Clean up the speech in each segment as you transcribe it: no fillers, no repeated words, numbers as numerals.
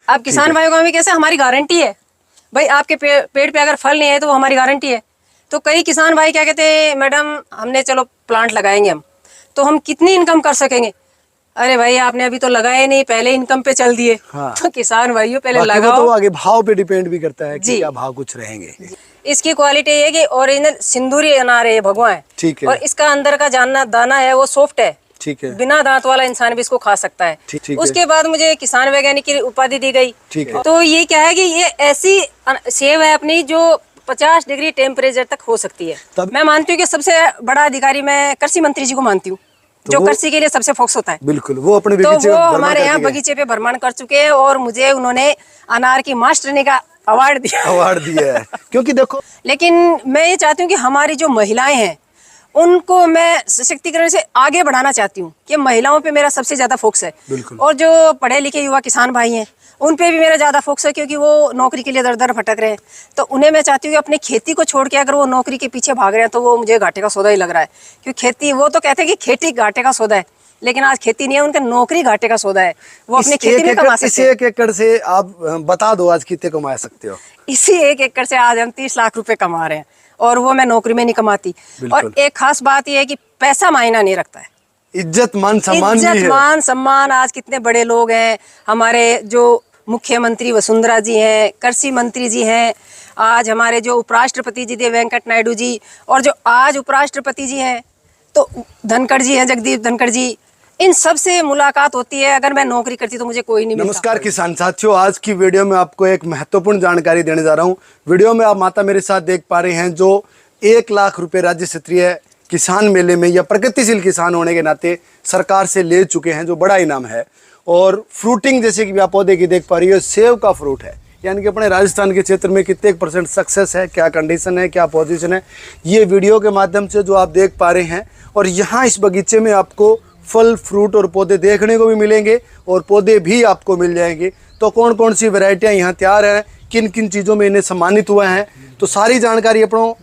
अब किसान भाइयों का भी कैसे हमारी गारंटी है भाई, आपके पेड़ पे अगर फल नहीं है तो वो हमारी गारंटी है। तो कई किसान भाई क्या कहते हैं, मैडम हमने चलो प्लांट लगाएंगे हम, तो हम कितनी इनकम कर सकेंगे। अरे भाई आपने अभी तो लगाए नहीं, पहले इनकम पे चल दिए। हाँ। तो किसान भाइयों पहले लगाओ। तो आगे भाव पे डिपेंड भी करता है कि क्या भाव कुछ रहेंगे। इसकी क्वालिटी ये कि ओरिजिनल सिंदूरी अनार है, भगवा है। ठीक है। और इसका अंदर का दाना है वो सॉफ्ट है। ठीक है। बिना दांत वाला इंसान भी इसको खा सकता है। ठीक है। उसके बाद मुझे किसान वैज्ञानिक की उपाधि दी गई। ठीक है। तो ये क्या है कि ये ऐसी सेब है अपनी जो 50 डिग्री टेम्परेचर तक हो सकती है। मैं मानती हूँ कि सबसे बड़ा अधिकारी मैं कृषि मंत्री जी को मानती हूँ, जो कृषि के लिए सबसे फोकस होता है। बिल्कुल, वो अपने तो वो हमारे यहाँ बगीचे पे भ्रमण कर चुके हैं और मुझे उन्होंने अनार की मास्टरनी का अवार्ड दिया है। क्योंकि देखो, लेकिन मैं ये चाहती हूँ कि हमारी जो महिलाएं हैं उनको मैं सशक्तिकरण से आगे बढ़ाना चाहती हूँ कि महिलाओं पे मेरा सबसे ज्यादा फोकस है। और जो पढ़े लिखे युवा किसान भाई हैं उन पे भी मेरा ज्यादा फोकस है, क्योंकि वो नौकरी के लिए दर दर भटक रहे हैं। तो उन्हें मैं चाहती हूँ कि अपनी खेती को छोड़ के अगर वो नौकरी के पीछे भाग रहे हैं तो वो मुझे घाटे का सौदा ही लग रहा है। क्योंकि खेती, वो तो कहते हैं कि खेती घाटे का सौदा है, लेकिन आज खेती नहीं है, उनका नौकरी घाटे का सौदा है। वो अपनी खेती में कमा सकते हैं। 1 एकड़ से आप बता दो आज कितने कमा सकते हो? इसी 1 एकड़ से आज हम 30 लाख रुपए कमा रहे हैं, और वो मैं नौकरी में नहीं कमाती। और एक खास बात यह है कि पैसा मायना नहीं रखता है, इज्जत मान सम्मान भी है। इज्जत मान सम्मान। आज कितने बड़े लोग हैं हमारे, जो मुख्यमंत्री वसुंधरा जी हैं, कृषि मंत्री जी हैं, आज हमारे जो उपराष्ट्रपति जी थे वेंकट नायडू जी, और जो आज उपराष्ट्रपति जी हैं तो धनखड़ जी हैं, जगदीप धनखड़ जी, इन सब से मुलाकात होती है। अगर मैं नौकरी करती तो मुझे कोई नहीं मिलता। नमस्कार किसान साथियों, आज की वीडियो में आपको एक महत्वपूर्ण जानकारी देने जा रहा हूं। वीडियो में आप माता मेरे साथ देख पा रहे हैं जो 1 लाख रुपए राज्य स्तरीय किसान मेले में या प्रगतिशील किसान होने के नाते सरकार से ले चुके हैं, जो बड़ा इनाम है। और फ्रूटिंग जैसे कि आप पौधे की देख पा रही हो, सेब का फ्रूट है, यानी कि अपने राजस्थान के क्षेत्र में कितने % सक्सेस है, क्या कंडीशन है, क्या पोजीशन है, ये वीडियो के माध्यम से जो आप देख पा रहे हैं। और यहाँ इस बगीचे में आपको फल फ्रूट और पौधे देखने को भी मिलेंगे और पौधे भी आपको मिल जाएंगे। तो कौन कौन सी वैरायटियाँ यहाँ तैयार हैं, किन किन चीज़ों में इन्हें सम्मानित हुआ है, तो सारी जानकारी अपनों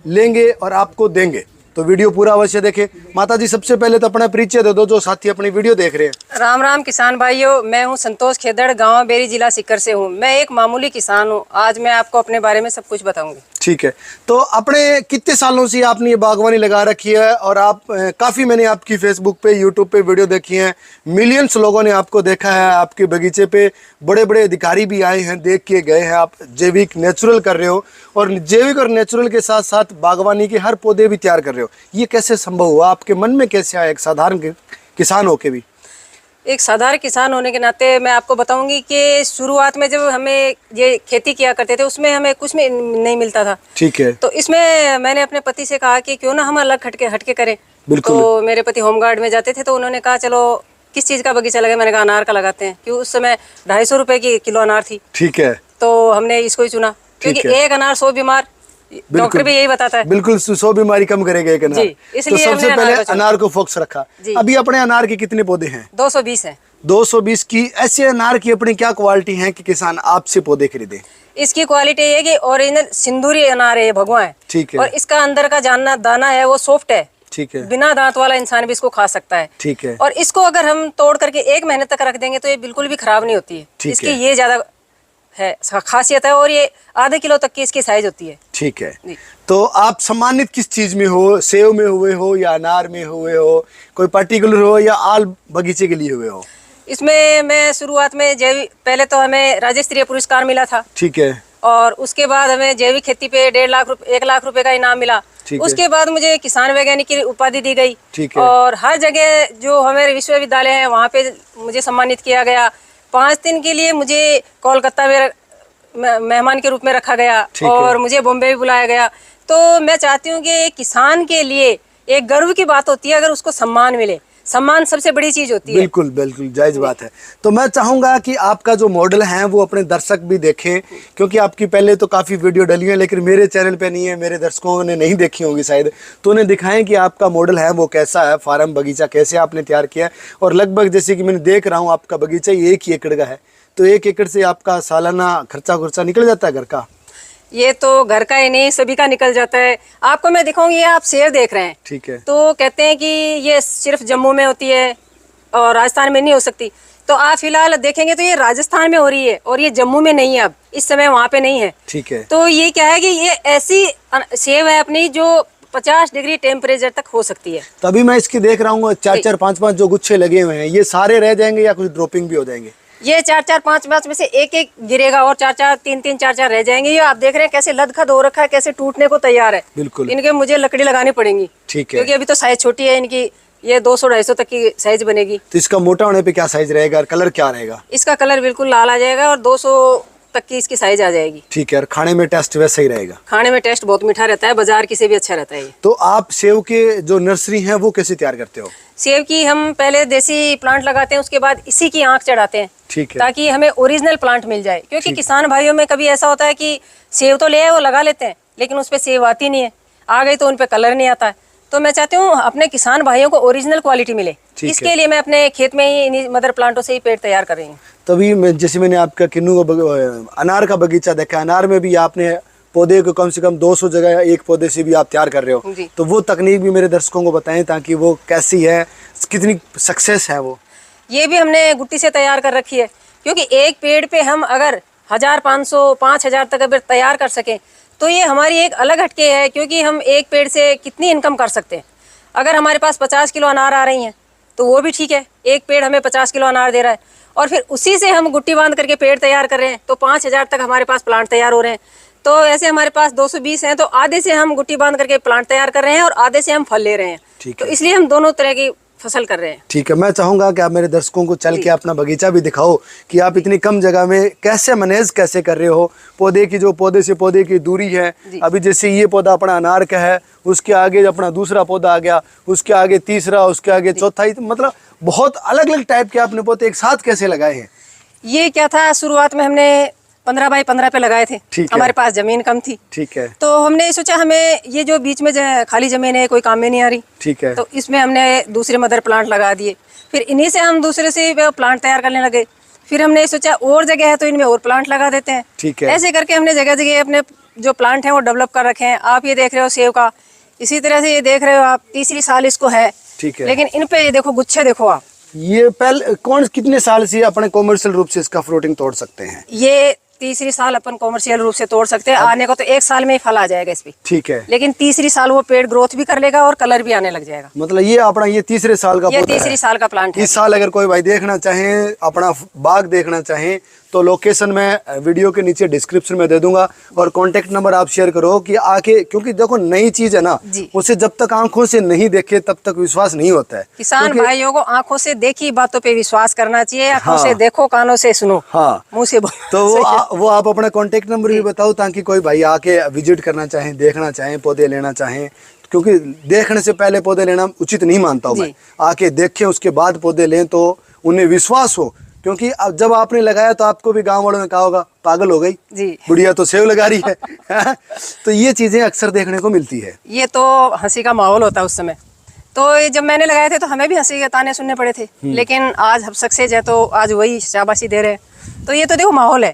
लेंगे और आपको देंगे। तो वीडियो पूरा अवश्य देखें। माता जी, सबसे पहले तो अपना परिचय दे दो जो साथी अपनी वीडियो देख रहे हैं। राम राम किसान भाइयों, मैं हूं संतोष खेदड़, गांव बेरी, जिला सीकर से हूं। मैं एक मामूली किसान हूं। आज मैं आपको अपने बारे में सब कुछ बताऊंगी। ठीक है, तो अपने कितने सालों से आपने ये बागवानी लगा रखी है? और आप काफ़ी, मैंने आपकी फेसबुक पे, यूट्यूब पे वीडियो देखी हैं, मिलियंस लोगों ने आपको देखा है। आपके बगीचे पे बड़े बड़े अधिकारी भी आए हैं, देख के गए हैं। आप जैविक नेचुरल कर रहे हो, और जैविक और नेचुरल के साथ साथ बागवानी के हर पौधे भी तैयार कर रहे हो। ये कैसे संभव हुआ? आपके मन में कैसे आया, एक साधारण किसान होके भी? एक साधारण किसान होने के नाते मैं आपको बताऊंगी कि शुरुआत में जब हमें ये खेती किया करते थे उसमें हमें कुछ में नहीं मिलता था। ठीक है। तो इसमें मैंने अपने पति से कहा कि क्यों ना हम अलग हटके करें। तो मेरे पति होमगार्ड में जाते थे, तो उन्होंने कहा चलो किस चीज़ का बगीचा लगे। मैंने कहा अनार का लगाते हैं, क्योंकि उस समय 250 रुपए की किलो अनार थी। ठीक है। तो हमने इसको ही चुना, क्योंकि एक अनार 100 बीमार, डॉक्टर भी यही बताता है। बिल्कुल, 100 बीमारी कम करेगा एक अनार। तो सबसे पहले अनार को फोकस रखा। अभी अपने अनार के कितने पौधे हैं? 220 है। 220 की ऐसे अनार की अपनी क्या क्वालिटी है कि किसान आपसे पौधे खरीदे? इसकी क्वालिटी ये कि ओरिजिनल सिंदूरी अनार है, भगवा है। ठीक है। और इसका अंदर का दाना है वो सॉफ्ट है। ठीक है। बिना दांत वाला इंसान भी इसको खा सकता है। ठीक है। और इसको अगर हम तोड़ करके 1 महीने तक रख देंगे तो ये बिल्कुल भी खराब नहीं होती है। इसकी ये ज्यादा है खासियत है, और ये आधे किलो तक की इसकी साइज होती है। ठीक है। तो आप सम्मानित किस चीज में हो? सेव में हुए हो या अनार में हुए हो, कोई पर्टिकुलर हो, या आल बगीचे के लिए हुए हो? इसमें मैं शुरुआत में पहले तो हमें राज्य स्तरीय पुरस्कार मिला था। ठीक है। और उसके बाद हमें जैविक खेती पे 1 लाख रुपए का इनाम मिला। उसके बाद मुझे किसान वैज्ञानिक की उपाधि दी गई। ठीक है। और हर जगह जो हमारे विश्वविद्यालय हैं वहाँ पे मुझे सम्मानित किया गया। 5 दिन के लिए मुझे कोलकाता में मेहमान के रूप में रखा गया, और मुझे बॉम्बे भी बुलाया गया। तो मैं चाहती हूँ कि किसान के लिए एक गर्व की बात होती है अगर उसको सम्मान मिले। सम्मान सबसे बड़ी चीज होती है। बिल्कुल बिल्कुल जायज बात है। तो मैं चाहूंगा कि आपका जो मॉडल है वो अपने दर्शक भी देखें, क्योंकि आपकी पहले तो काफ़ी वीडियो डली है, लेकिन मेरे चैनल पे नहीं है, मेरे दर्शकों ने नहीं देखी होंगी शायद। तो उन्हें दिखाएं कि आपका मॉडल है वो कैसा है, फार्म बगीचा कैसे आपने तैयार किया है। और लगभग जैसे कि मैंने देख रहा हूँ आपका बगीचा 1 ही एकड़ का है, तो 1 एकड़ से आपका सालाना खर्चा निकल जाता है घर का? ये तो घर का ही नहीं, सभी का निकल जाता है। आपको मैं दिखाऊंगी, ये आप सेब देख रहे हैं। ठीक है। तो कहते हैं कि ये सिर्फ जम्मू में होती है और राजस्थान में नहीं हो सकती। तो आप फिलहाल देखेंगे तो ये राजस्थान में हो रही है और ये जम्मू में नहीं है, अब इस समय वहाँ पे नहीं है। ठीक है। तो ये क्या है कि ये ऐसी सेब है अपनी जो 50 डिग्री टेम्परेचर तक हो सकती है। तभी मैं इसकी देख रहा हूँ 4-4, 5-5 जो गुच्छे लगे हुए हैं, ये सारे रह जाएंगे या कुछ ड्रॉपिंग भी हो जाएंगे? ये 4-4, 5-5 में से एक गिरेगा और 4-4, 3-3, 4-4 रह जाएंगे। ये आप देख रहे हैं कैसे लदखद हो रखा है, कैसे टूटने को तैयार है। बिल्कुल। इनके मुझे लकड़ी लगानी पड़ेगी। ठीक है। क्योंकि अभी तो साइज छोटी है इनकी, ये 200-250 तक की साइज बनेगी। तो इसका मोटा होने पे क्या साइज रहेगा और कलर क्या रहेगा? इसका कलर बिल्कुल लाल आ जाएगा और 200 तक की इसकी साइज आ जाएगी। ठीक है। और खाने में टेस्ट वैसा ही रहेगा? खाने में टेस्ट बहुत मीठा रहता है, बाजार की से भी अच्छा रहता है ये। तो आप सेब के जो नर्सरी है वो कैसे तैयार करते हो? सेब की हम पहले देसी प्लांट लगाते हैं, उसके बाद इसी की आंख चढ़ाते हैं। ठीक है। ताकि हमें ओरिजिनल प्लांट मिल जाए। क्योंकि किसान भाइयों में कभी ऐसा होता है कि सेब तो ले आए, वो लगा लेते हैं, लेकिन उस पर सेब आती नहीं है, आ गई तो उन पर कलर नहीं आता है। तो मैं चाहती हूँ अपने किसान भाइयों को ओरिजिनल क्वालिटी मिले, इसके लिए मैं अपने खेत में ही मदर प्लांटों से ही पेड़ तैयार कर रही हूँ। तभी जैसे मैंने आपका किन्नू का अनार का बगीचा देखा, अनार में भी आपने पौधे को कम से कम 200 जगह एक पौधे से भी आप तैयार कर रहे हो। तो वो तकनीक भी मेरे दर्शकों को बताएं ताकि वो कैसी है, कितनी सक्सेस है वो। ये भी हमने गुट्टी से तैयार कर रखी है, क्योंकि एक पेड़ पे हम अगर 1500, 5000 तक अगर तैयार कर सकें तो ये हमारी एक अलग हटके है। क्योंकि हम एक पेड़ से कितनी इनकम कर सकते हैं। अगर हमारे पास 50 किलो अनार आ रही हैं तो वो भी ठीक है, एक पेड़ हमें 50 किलो अनार दे रहा है और फिर उसी से हम गुट्टी बांध करके पेड़ तैयार कर रहे हैं तो 5000 तक हमारे पास प्लांट तैयार हो रहे हैं। तो ऐसे हमारे पास 220 हैं, तो आधे से हम गुट्टी बांध करके प्लांट तैयार कर रहे हैं और आधे से हम फल ले रहे हैं। तो इसलिए हम दोनों तरह की फसल कर रहे हैं। ठीक है। मैं चाहूंगा कि आप मेरे दर्शकों को चल के अपना बगीचा भी दिखाओ कि आप इतनी कम जगह में कैसे मैनेज कैसे कर रहे हो। पौधे की जो पौधे से पौधे की दूरी है, अभी जैसे ये पौधा अपना अनार का है, उसके आगे अपना दूसरा पौधा आ गया, उसके आगे तीसरा, उसके आगे चौथा, मतलब बहुत अलग अलग टाइप के आपने पौधे एक साथ कैसे लगाए हैं? ये क्या था, शुरुआत में हमने 15 बाई 15 पे लगाए थे। हमारे पास जमीन कम थी। ठीक है। तो हमने सोचा हमें ये जो बीच में खाली जमीन है कोई काम में नहीं आ रही। ठीक है। तो इसमें हमने दूसरे मदर प्लांट लगा दिए, फिर इन्हीं से हम दूसरे से प्लांट तैयार करने लगे। फिर हमने सोचा और जगह है तो इनमें और प्लांट लगा देते हैं। ठीक है। ऐसे करके हमने जगह जगह अपने जो प्लांट है वो डेवलप कर रखे हैं। आप ये देख रहे हो सेब का, इसी तरह से ये देख रहे हो आप, तीसरी साल इसको है। ठीक है। लेकिन इन पे ये देखो गुच्छे देखो आप। ये पहले कितने साल से अपने कॉमर्शियल रूप से इसका फ्रूटिंग तोड़ सकते हैं? ये तीसरी साल अपन कॉमर्शियल रूप से तोड़ सकते हैं। आने को तो एक साल में ही फल आ जाएगा इस पे। ठीक है। लेकिन तीसरी साल वो पेड़ ग्रोथ भी कर लेगा और कलर भी आने लग जाएगा। मतलब ये अपना ये तीसरे साल का ये तीसरी साल का प्लांट है। इस साल अगर कोई भाई देखना चाहे, अपना बाग देखना चाहे, तो लोकेशन मैं वीडियो के नीचे डिस्क्रिप्शन में दे दूंगा और कांटेक्ट नंबर आप शेयर करो कि आके, क्योंकि देखो नई चीज है ना, उसे जब तक आंखों से नहीं देखे तब तक विश्वास नहीं होता है। किसान भाइयों को आंखों से देखी बातों पे विश्वास करना चाहिए। आंखों से देखो, कानों से सुनो, मुंह से बोलो। तो वो आप अपना कांटेक्ट नंबर भी बताओ ताकि कोई भाई आके विजिट करना चाहे, देखना चाहे, पौधे लेना चाहे। क्योंकि देखने से पहले पौधे लेना उचित नहीं मानता हूँ मैं। आके देखें उसके बाद पौधे लें तो उन्हें विश्वास हो। क्योंकि अब जब आपने लगाया तो आपको भी गांव वालों ने कहा होगा पागल हो गई जी, बुढ़िया तो सेब लगा रही है। तो ये चीजें अक्सर देखने को मिलती है। ये तो हंसी का माहौल होता है उस समय। तो ये जब मैंने लगाए थे तो हमें भी हंसी के ताने सुनने पड़े थे, लेकिन आज हम सक्सेस है तो आज वही शाबाशी दे रहे हैं। तो ये तो देखो माहौल है।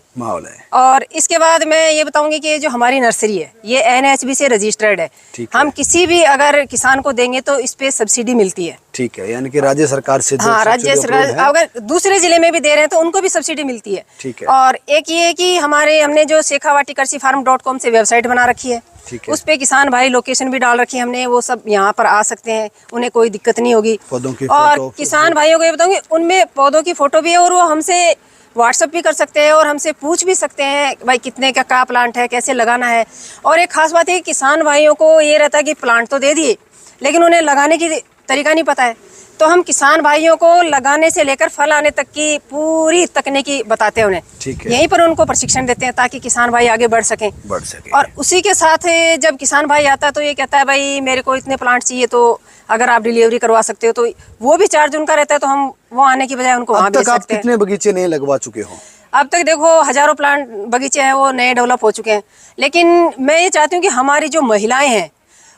और इसके बाद मैं ये बताऊंगी कि जो हमारी नर्सरी है ये NHB से रजिस्टर्ड है। हम किसी भी अगर किसान को देंगे तो इस पे सब्सिडी मिलती है। ठीक है। यानी कि राज्य सरकार से? हाँ, राज्य सरकार। अगर दूसरे जिले में भी दे रहे हैं तो उनको भी सब्सिडी मिलती है। ठीक है। और एक ये कि हमने जो शेखावाटी कृषि फार्म.com से वेबसाइट बना रखी है, उस पे किसान भाई लोकेशन भी डाल रखी है हमने, वो सब यहाँ पर आ सकते हैं, उन्हें कोई दिक्कत नहीं होगी। पौधों की और किसान भाइयों को ये बताऊंगी, उनमें पौधों की फोटो भी है और वो हमसे व्हाट्सएप भी कर सकते हैं और हमसे पूछ भी सकते हैं भाई कितने का क्या प्लांट है, कैसे लगाना है। और एक खास बात है, किसान भाइयों को ये रहता है कि प्लांट तो दे दिए लेकिन उन्हें लगाने की तरीका नहीं पता है। तो हम किसान भाइयों को लगाने से लेकर फल आने तक की पूरी तकनीकी बताते हैं उन्हें। ठीक है। यहीं पर उनको प्रशिक्षण देते हैं ताकि किसान भाई आगे बढ़ सकें। और उसी के साथ जब किसान भाई आता है तो ये कहता है भाई मेरे को इतने प्लांट चाहिए, तो अगर आप डिलीवरी करवा सकते हो तो वो भी चार्ज उनका रहता है। तो हम वो आने की बजाय उनको वहाँ भेज सकते हैं। अब तक आप कितने बगीचे नए लगवा चुके हो? अब तक देखो हजारों प्लांट बगीचे हैं वो नए डेवलप हो चुके हैं। लेकिन मैं ये चाहती हूँ कि हमारी जो महिलाएं हैं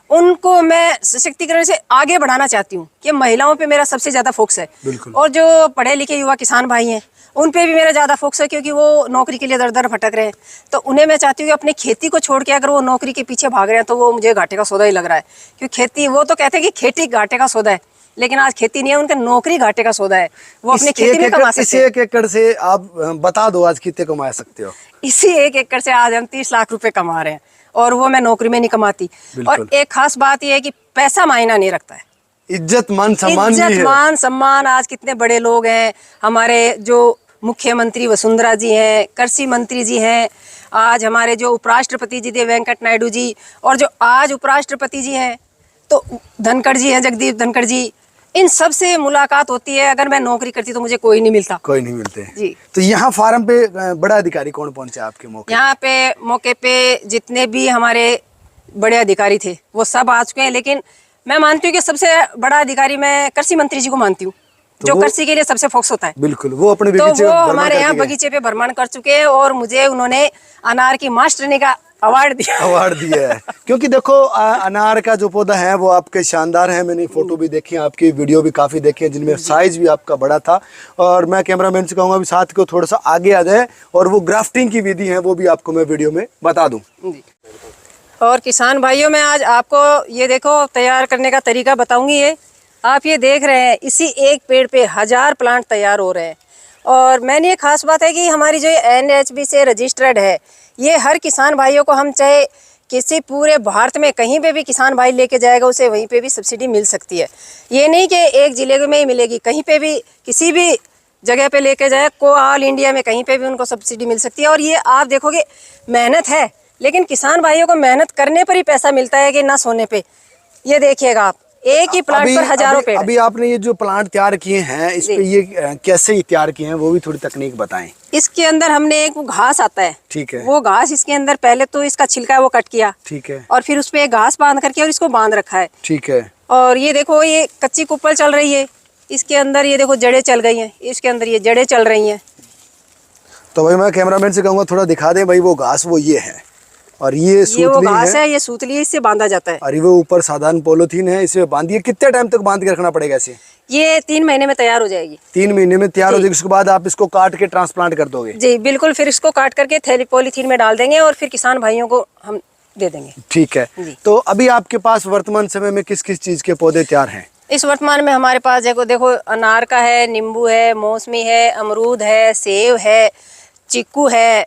उनको मैं सशक्तिकरण से आगे बढ़ाना चाहती हूँ कि महिलाओं पे मेरा सबसे ज्यादा फोकस है। और जो पढ़े लिखे युवा किसान भाई हैं उन पे भी मेरा ज्यादा फोकस है, क्योंकि वो नौकरी के लिए दर दर भटक रहे हैं। तो उन्हें मैं चाहती हूँ कि अपनी खेती को छोड़ के अगर वो नौकरी के पीछे भाग रहे हैं तो वो मुझे घाटे का सौदा ही लग रहा है। क्योंकि खेती, वो तो कहते हैं कि खेती घाटे का सौदा है, लेकिन आज खेती नहीं है, उनका नौकरी घाटे का सौदा है, वो अपनी खेती में कमा सकते हैं। इसी 1 एकड़ से आप बता दो आज कितने कमा सकते हो? इसी 1 एकड़ से आज हम 30 लाख रुपए कमा रहे हैं, और वो मैं नौकरी में नहीं कमाती। और एक खास बात यह है कि पैसा मायना नहीं रखता है, इज्जत मान सम्मान भी है। इज्जत मान सम्मान। आज कितने बड़े लोग हैं हमारे, जो मुख्यमंत्री वसुंधरा जी हैं, कृषि मंत्री जी हैं, आज हमारे जो उपराष्ट्रपति जी थे वेंकट नायडू जी, और जो आज उपराष्ट्रपति जी हैं तो धनखड़ जी हैं, जगदीप धनखड़ जी, इन सब से मुलाकात होती है। अगर मैं नौकरी करती तो मुझे कोई नहीं मिलता, कोई नहीं मिलते जी। तो यहाँ फार्म पे बड़ा अधिकारी कौन पहुंचे आपके मौके? यहाँ पे मौके पे जितने भी हमारे बड़े अधिकारी थे वो सब आ चुके हैं, लेकिन मैं मानती हूँ कि सबसे बड़ा अधिकारी मैं कृषि मंत्री जी को मानती हूँ, जो कृषि के लिए सबसे फोकस होता है। बिल्कुल, वो अपने तो वो हमारे यहाँ बगीचे पे भ्रमण कर चुके हैं, और मुझे उन्होंने अनार की मास्टरनी का अवार्ड दिया है। क्योंकि देखो अनार का जो पौधा है वो आपके शानदार है। मैंने फोटो भी देखी, आपकी वीडियो भी काफी देखी है, जिनमें साइज भी आपका बड़ा था। और मैं कैमरामैन से कहूंगा भी साथ को थोड़ा सा आगे आ जाए, और वो ग्राफ्टिंग की विधि है वो भी आपको मैं वीडियो में बता दूं। और किसान भाइयों, मैं आज आपको ये देखो तैयार करने का तरीका बताऊंगी। ये आप ये देख रहे हैं, इसी एक पेड़ पे 1000 प्लांट तैयार हो रहे हैं। और मैंने ये खास बात है कि हमारी जो NHB से रजिस्टर्ड है, ये हर किसान भाइयों को, हम चाहे किसी पूरे भारत में कहीं पे भी किसान भाई लेके जाएगा उसे वहीं पे भी सब्सिडी मिल सकती है। ये नहीं कि एक जिले में ही मिलेगी, कहीं पे भी किसी भी जगह पे लेके जाए को ऑल इंडिया में कहीं पे भी उनको सब्सिडी मिल सकती है। और ये आप देखोगे मेहनत है, लेकिन किसान भाइयों को मेहनत करने पर ही पैसा मिलता है कि ना सोने पे। ये देखिएगा आप, एक ही प्लांट पर हजारों पेड़। अभी आपने ये जो प्लांट तैयार किए हैं, इस पे ये कैसे तैयार किए हैं वो भी थोड़ी तकनीक बताएं। इसके अंदर हमने एक घास आता है, ठीक है, वो घास इसके अंदर पहले तो इसका छिलका है वो कट किया, ठीक है, और फिर उस पे घास बांध करके और इसको बांध रखा है, ठीक है। और ये देखो ये कच्ची कुप्पल चल रही है, इसके अंदर ये देखो जड़ें चल गई हैं, इसके अंदर ये जड़ें चल रही हैं। तो भाई मैं कैमरामैन से कहूँगा थोड़ा दिखा दें भाई, वो घास वो ये है, और ये वो घास है, ये सूतली है, इससे बांधा जाता है। और वो ऊपर साधारण पॉलीथीन है, इसमें बांधिए। कितने टाइम तक बांध के रखना पड़ेगा इसे? ये 3 महीने में तैयार हो जाएगी। 3 महीने में तैयार हो जाएगी, उसके बाद आप इसको काट के ट्रांसप्लांट कर दोगे? जी बिल्कुल, फिर इसको काट करके थैली पॉलीथीन में डाल देंगे और फिर किसान भाइयों को हम दे देंगे। ठीक है। तो अभी आपके पास वर्तमान समय में किस किस चीज के पौधे तैयार हैं? इस वर्तमान में हमारे पास देखो अनार का है, नींबू है, मौसमी है, अमरूद है, सेब है, चीकू है,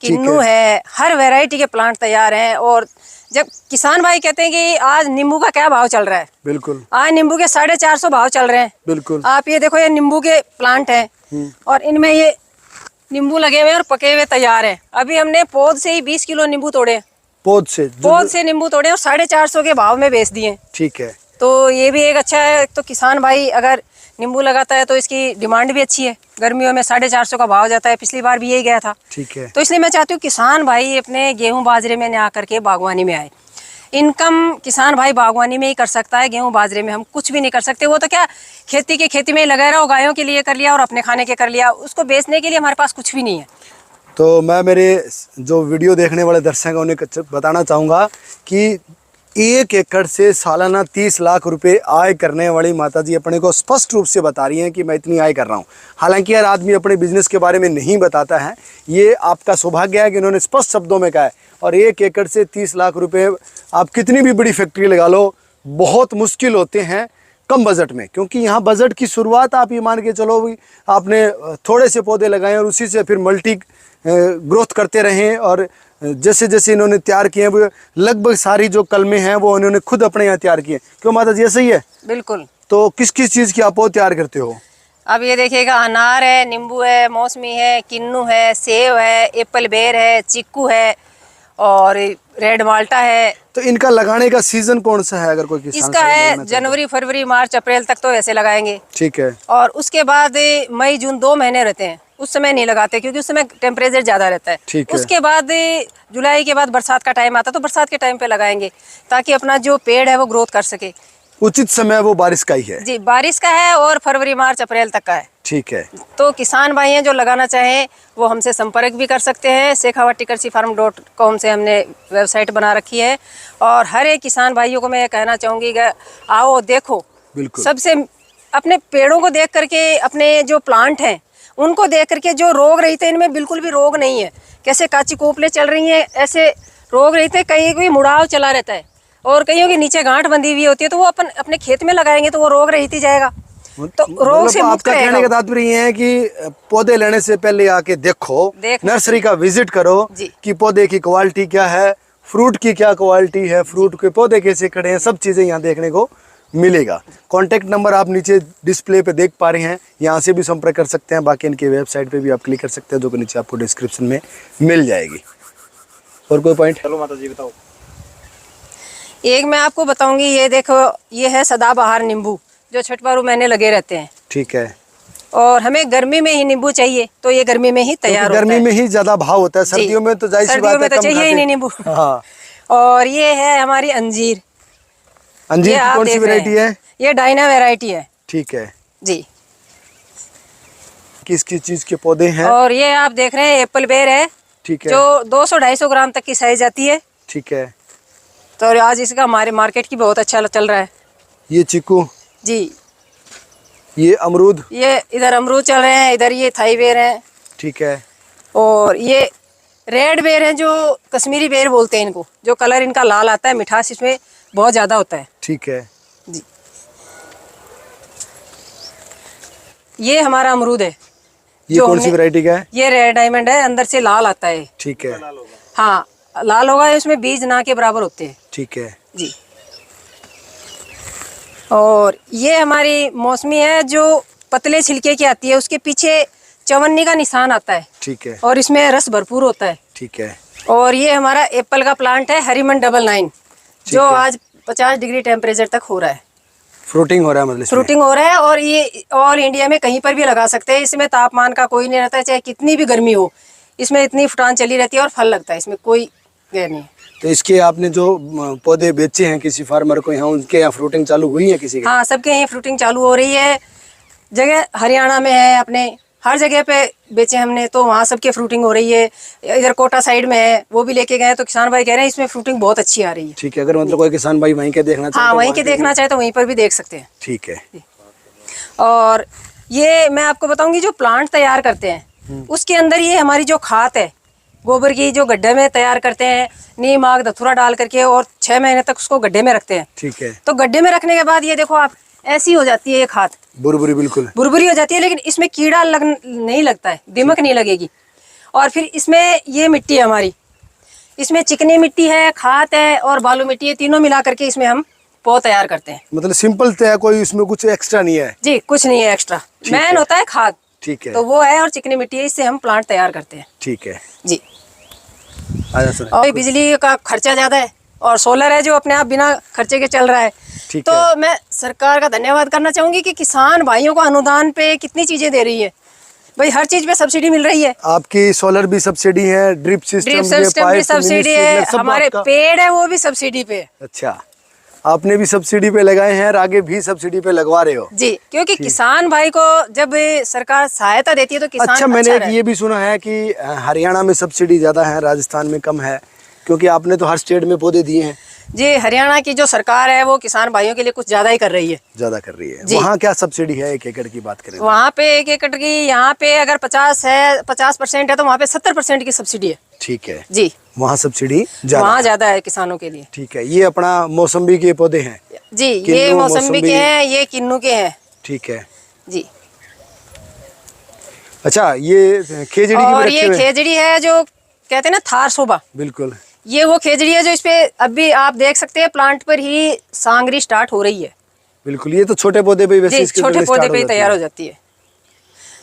किन्नू है, हर वैरायटी के प्लांट तैयार हैं। और जब किसान भाई कहते हैं कि आज नींबू का क्या भाव चल रहा है, बिल्कुल आज नींबू के 450 भाव चल रहे हैं। बिल्कुल, आप ये देखो, ये नींबू के प्लांट हैं और इनमें ये नींबू लगे हुए और पके हुए तैयार हैं। अभी हमने पौध से ही 20 किलो नींबू तोड़े, पौध से नींबू तोड़े और 450 के भाव में बेच दिए। ठीक है, तो ये भी एक अच्छा है। तो किसान भाई अगर नींबू लगाता है तो इसकी डिमांड भी अच्छी है, गर्मियों में 450 का भाव जाता है, पिछली बार भी यही गया था। ठीक है। तो इसलिए मैं चाहती हूँ किसान भाई अपने गेहूं बाजरे में ना करके बागवानी में आए। इनकम किसान भाई बागवानी में ही कर सकता है, गेहूं बाजरे में हम कुछ भी नहीं कर सकते। वो तो क्या खेती में ही लगा रहा हो, गायों के लिए कर लिया और अपने खाने के कर लिया, उसको बेचने के लिए हमारे पास कुछ भी नहीं है। तो मैं मेरे जो वीडियो देखने वाले दर्शक हैं उन्हें बताना चाहूँगा कि 1 एकड़ से सालाना 30 लाख रुपए आय करने वाली माताजी अपने को स्पष्ट रूप से बता रही हैं कि मैं इतनी आय कर रहा हूं। हालांकि हर आदमी अपने बिजनेस के बारे में नहीं बताता है, ये आपका सौभाग्य है कि इन्होंने स्पष्ट शब्दों में कहा है। और 1 एकड़ से 30 लाख रुपए आप कितनी भी बड़ी फैक्ट्री लगा लो, बहुत मुश्किल होते हैं कम बजट में, क्योंकि यहाँ बजट की शुरुआत आप ये मान के चलो भी आपने थोड़े से पौधे लगाए और उसी से फिर मल्टी ग्रोथ करते रहें। और जैसे जैसे इन्होंने तैयार किए हैं वो लगभग सारी जो कलमें हैं वो इन्होंने खुद अपने यहाँ तैयार किए। क्यों माता जी, ऐसा ही है? बिल्कुल। तो किस किस चीज़ की आप पौधे तैयार करते हो? अब ये देखिएगा, अनार है, नींबू है, मौसमी है, किन्नू है, सेब है, एप्पल बेर है, चीकू है और रेड माल्टा है। तो इनका लगाने का सीजन कौन सा है? अगर कोई किसान इसका है जनवरी, फरवरी, मार्च, अप्रैल तक तो ऐसे लगाएंगे। ठीक है। और उसके बाद मई, जून 2 महीने रहते हैं, उस समय नहीं लगाते क्योंकि उस समय टेम्परेचर ज्यादा रहता है। ठीक है। उसके बाद जुलाई के बाद बरसात का टाइम आता है, तो बरसात के टाइम पे लगाएंगे ताकि अपना जो पेड़ है वो ग्रोथ कर सके। उचित समय वो बारिश का ही है? जी, बारिश का है और फरवरी, मार्च, अप्रैल तक का है। ठीक है। तो किसान भाई हैं जो लगाना चाहें वो हमसे संपर्क भी कर सकते हैं। शेखावटीकृषिफार्म.com से हमने वेबसाइट बना रखी है। और हर एक किसान भाइयों को मैं कहना चाहूँगी कि आओ देखो, बिल्कुल, सबसे अपने पेड़ों को देख करके, अपने जो प्लांट हैं उनको देख करके, जो रोग रहित है इनमें बिल्कुल भी रोग नहीं है। कैसे काची कोपले चल रही हैं ऐसे रोग रहित है, कहीं भी मुड़ाव चला रहता है और कईयों के नीचे गांठ बंधी हुई होती है, तो वो अपने खेत में लगाएंगे तो वो रोग रहित ही जाएगा, तो रोग से मुक्त आपका कहने का तात्पर्य ये है कि पौधे लेने से पहले आके देखो, नर्सरी का विजिट करो कि पौधे की क्वालिटी क्या है, फ्रूट की क्या क्वालिटी है, फ्रूट के पौधे कैसे खड़े हैं, सब चीजें यहाँ देखने को मिलेगा। कॉन्टैक्ट नंबर आप नीचे डिस्प्ले पे देख पा रहे हैं, यहाँ से भी संपर्क कर सकते हैं, बाकी इनकी वेबसाइट पे भी आप क्लिक कर सकते हैं जो कि नीचे आपको डिस्क्रिप्शन में मिल जाएगी। और कोई पॉइंट? चलो माता जी बताओ। एक मैं आपको बताऊंगी, ये देखो, ये है सदाबहार नींबू जो छठ बारू महीने लगे रहते हैं। ठीक है। और हमें गर्मी में ही नींबू चाहिए, तो ये गर्मी में ही तैयार होता है। गर्मी में ही ज्यादा भाव होता है, सर्दियों में तो जाहिर सी बात है, सर्दियों में तो चाहिए ही नहीं नींबू। हाँ। और ये है हमारी अंजीर। अंजीर की कौन सी वैरायटी है? ये डायना वैरायटी है। ठीक है जी। किस किस चीज के पौधे हैं? और ये आप देख रहे हैं एप्पल बेर है। ठीक है। जो 200-250 ग्राम तक की साइज आती है। ठीक है। तो आज इसका हमारे मार्केट की बहुत अच्छा चल रहा है। ये चीकू जी। ये अमरूद। ये इधर अमरूद चल रहे हैं, इधर ये थाई बेर है। ठीक है। और ये रेड बेर है, जो कश्मीरी बेर बोलते हैं इनको, जो कलर इनका लाल आता है, मिठास इसमें बहुत ज्यादा होता है। ठीक है जी। ये हमारा अमरूद है। ये कौन सी वैरायटी का है? ये रेड डायमंड है, अंदर से लाल आता है। ठीक है। हाँ लाल होगा, इसमें बीज ना के बराबर होते हैं। ठीक है जी। और ये हमारी मौसमी है, जो पतले छिलके की आती है, उसके पीछे चवन्नी का निशान आता है। ठीक है। और इसमें रस भरपूर होता है। ठीक है। और ये हमारा एप्पल का प्लांट है, हरीमन 99, जो आज 50 डिग्री टेम्परेचर तक हो रहा है। फ्रूटिंग हो रहा है, मतलब फ्रूटिंग हो रहा है। और ये ऑल इंडिया में कहीं पर भी लगा सकते हैं, इसमें तापमान का कोई नहीं रहता है, चाहे कितनी भी गर्मी हो, इसमें इतनी फुटान चली रहती है और फल लगता है, इसमें कोई गैर नहीं। तो इसके आपने जो पौधे बेचे हैं किसी फार्मर को, यहाँ उनके यहाँ फ्रूटिंग चालू हुई है किसी के? हाँ, सबके यहाँ फ्रूटिंग चालू हो रही है। जगह हरियाणा में है, अपने हर जगह पे बेचे हमने, तो वहाँ सबके फ्रूटिंग हो रही है। इधर कोटा साइड में है, वो भी लेके गए, तो किसान भाई कह रहे हैं इसमें फ्रूटिंग बहुत अच्छी आ रही है। ठीक है। अगर मतलब कोई किसान भाई वहीं के देखना चाहे, हाँ, वहीं के देखना चाहे तो वहीं पर भी देख सकते हैं। ठीक है। और ये मैं आपको बताऊंगी, जो प्लांट तैयार करते हैं उसके अंदर ये हमारी जो खाद है, गोबर की, जो गड्ढे में तैयार करते हैं, नीम आग धतूरा डाल करके, और 6 महीने तक उसको गड्ढे में रखते हैं। ठीक है। तो गड्ढे में रखने के बाद ये देखो आप, ऐसी हो जाती है ये खाद, बुरबुरी, बिल्कुल बुरबुरी हो जाती है, लेकिन इसमें कीड़ा नहीं लगता है, दीमक नहीं लगेगी। और फिर इसमें ये मिट्टी है हमारी, इसमें चिकनी मिट्टी है, खाद है और बालू मिट्टी है, तीनों मिला करके इसमें हम पौध तैयार करते हैं। मतलब सिंपल है, कोई इसमें कुछ एक्स्ट्रा नहीं है? जी, कुछ नहीं है एक्स्ट्रा, मेन होता है खाद। ठीक है। तो वो है, और चिकनी मिट्टी है, इससे हम प्लांट तैयार करते हैं। ठीक है जी। सर। और बिजली का खर्चा ज्यादा है, और सोलर है जो अपने आप बिना खर्चे के चल रहा है। तो मैं सरकार का धन्यवाद करना चाहूंगी कि किसान भाइयों को अनुदान पे कितनी चीजें दे रही है। भाई हर चीज पे सब्सिडी मिल रही है। आपकी सोलर भी सब्सिडी है, ड्रिप सिस्टम भी सब्सिडी है, हमारे पेड़ है वो भी सब्सिडी पे। अच्छा, आपने भी सब्सिडी पे लगाए हैं और आगे भी सब्सिडी पे लगवा रहे हो? जी, क्योंकि किसान भाई को जब सरकार सहायता देती है तो किसान अच्छा, मैंने ये भी सुना है कि हरियाणा में सब्सिडी ज्यादा है, राजस्थान में कम है, क्योंकि आपने तो हर स्टेट में पौधे दिए हैं। जी, हरियाणा की जो सरकार है वो किसान भाइयों के लिए कुछ ज्यादा ही कर रही है। ज्यादा कर रही है। वहाँ क्या सब्सिडी है 1 एकड़ की बात करें? वहाँ पे 1 एकड़ की, यहाँ पे अगर 50% है तो वहाँ पे 70% की सब्सिडी है। ठीक है जी, वहाँ सब्सिडी वहाँ ज्यादा है किसानों के लिए। ठीक है। ये अपना मौसम्बी के पौधे हैं? जी, ये मौसम्बी के हैं, ये किन्नू के हैं। ठीक है जी। अच्छा, ये खेजड़ी की और ये खेजड़ी है जो कहते हैं ना, थार शोभा। बिल्कुल, ये वो खेजड़ी है जो इस पे अभी आप देख सकते हैं, प्लांट पर ही सांगरी स्टार्ट हो रही है। बिल्कुल। ये तो छोटे पौधे पे वैसे इसके छोटे पौधे पे ही तैयार हो जाती है।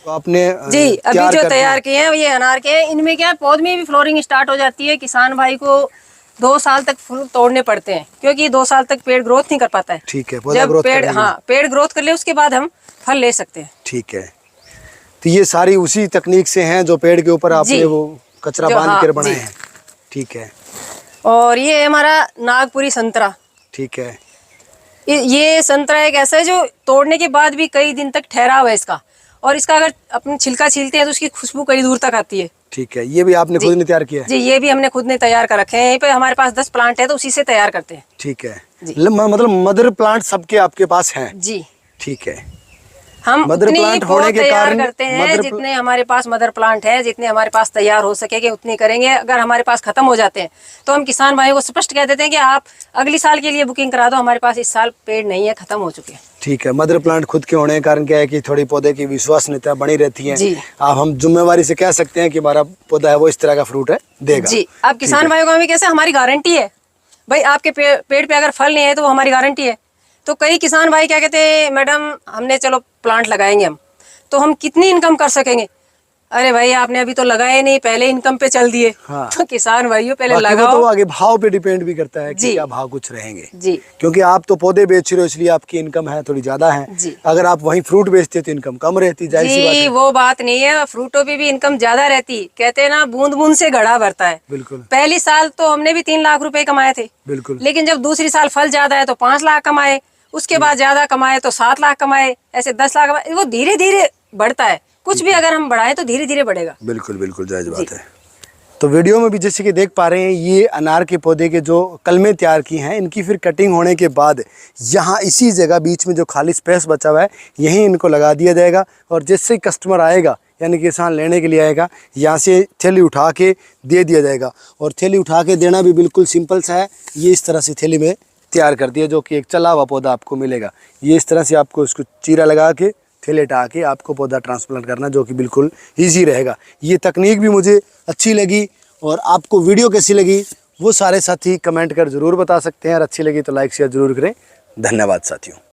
तो आपने जी अभी जो तैयार किए हैं ये अनार के हैं। इनमें क्या है, पौध में भी फ्लोरिंग स्टार्ट हो जाती है। किसान भाई को 2 साल तक फूल तोड़ने पड़ते हैं, क्योंकि 2 साल तक पेड़ ग्रोथ नहीं कर पाता है। ठीक है। जब पेड़ पेड़ ग्रोथ कर ले उसके बाद हम फल ले सकते हैं। ठीक है। तो ये सारी उसी तकनीक से हैं जो पेड़ के ऊपर आपने वो कचरा बांध कर बनाए हैं। ठीक है। और ये हमारा नागपुरी संतरा। ठीक है। ये संतरा एक ऐसा है जो तोड़ने के बाद भी कई दिन तक ठहरा हुआ है इसका, और इसका अगर अपने छिलका छीलते हैं तो उसकी खुशबू कई दूर तक आती है। ठीक है। ये भी आपने खुद ने तैयार किया है? जी, ये भी हमने खुद ने तैयार कर रखे हैं। यहीं पे हमारे पास 10 प्लांट है तो उसी से तैयार करते हैं। ठीक है। मतलब मदर प्लांट सबके आपके पास हैं? जी। ठीक है। हम मदर उतनी प्लांट पौध होने के तैयार कारण करते हैं, जितने हमारे पास मदर प्लांट है, जितने हमारे पास तैयार हो सकेंगे उतनी करेंगे। अगर हमारे पास खत्म हो जाते हैं तो हम किसान भाइयों को स्पष्ट कह देते हैं कि आप अगली साल के लिए बुकिंग करा दो, हमारे पास इस साल पेड़ नहीं है, खत्म हो चुके हैं। ठीक है, मदर प्लांट खुद के होने के कारण क्या है कि थोड़ी पौधे की विश्वसनीयता बनी रहती है जी। आप हम जिम्मेवारी से कह सकते हैं कि हमारा पौधा है वो इस तरह का फ्रूट है देगा जी। अब किसान भाइयों का भी कैसे, हमारी गारंटी है भाई, आपके पेड़ पे अगर फल नहीं है तो वो हमारी गारंटी है। तो कई किसान भाई क्या कहते हैं, मैडम हमने चलो प्लांट लगाएंगे हम, तो हम कितनी इनकम कर सकेंगे। अरे भाई आपने अभी तो लगाए नहीं, पहले इनकम पे चल दिए। हाँ। तो किसान भाइयों पहले बाकी वो लगाओ। तो आगे भाव पे डिपेंड भी करता है कि जी। क्या भाव कुछ रहेंगे जी। क्योंकि आप तो पौधे बेच रहे हो इसलिए आपकी इनकम है थोड़ी ज्यादा है। जी। अगर आप वहीं फ्रूट बेचते तो इनकम कम रहती, जाहिर सी बात जी है। वो बात नहीं है, फ्रूटों पे भी इनकम ज्यादा रहती। कहते हैं ना, बूंद बूंद से घड़ा भरता है। बिल्कुल पहली साल तो हमने भी 3 लाख रुपए कमाए थे, बिल्कुल। लेकिन जब दूसरी साल फल ज्यादा है तो 5 लाख कमाए, उसके बाद ज्यादा कमाए तो 7 लाख कमाए, ऐसे 10 लाख कमाए। वो धीरे धीरे बढ़ता है, कुछ भी अगर हम बढ़ाएं तो धीरे धीरे बढ़ेगा। बिल्कुल बिल्कुल जायज बात है। तो वीडियो में भी जैसे कि देख पा रहे हैं, ये अनार के पौधे के जो कलमें तैयार की हैं, इनकी फिर कटिंग होने के बाद यहाँ इसी जगह बीच में जो खाली स्पेस बचा हुआ है यहीं इनको लगा दिया जाएगा। और जैसे कस्टमर आएगा यानी किसान लेने के लिए आएगा, यहाँ से थैली उठा के दे दिया जाएगा। और थैली उठा के देना भी बिल्कुल सिंपल सा है, ये इस तरह से थैली में तैयार कर दिया, जो कि एक चला हुआ पौधा आपको मिलेगा। ये इस तरह से आपको इसको चीरा लगा के थैले हटा के आपको पौधा ट्रांसप्लांट करना, जो कि बिल्कुल ईजी रहेगा। ये तकनीक भी मुझे अच्छी लगी। और आपको वीडियो कैसी लगी वो सारे साथी कमेंट कर ज़रूर बता सकते हैं, और अच्छी लगी तो लाइक शेयर ज़रूर करें। धन्यवाद साथियों।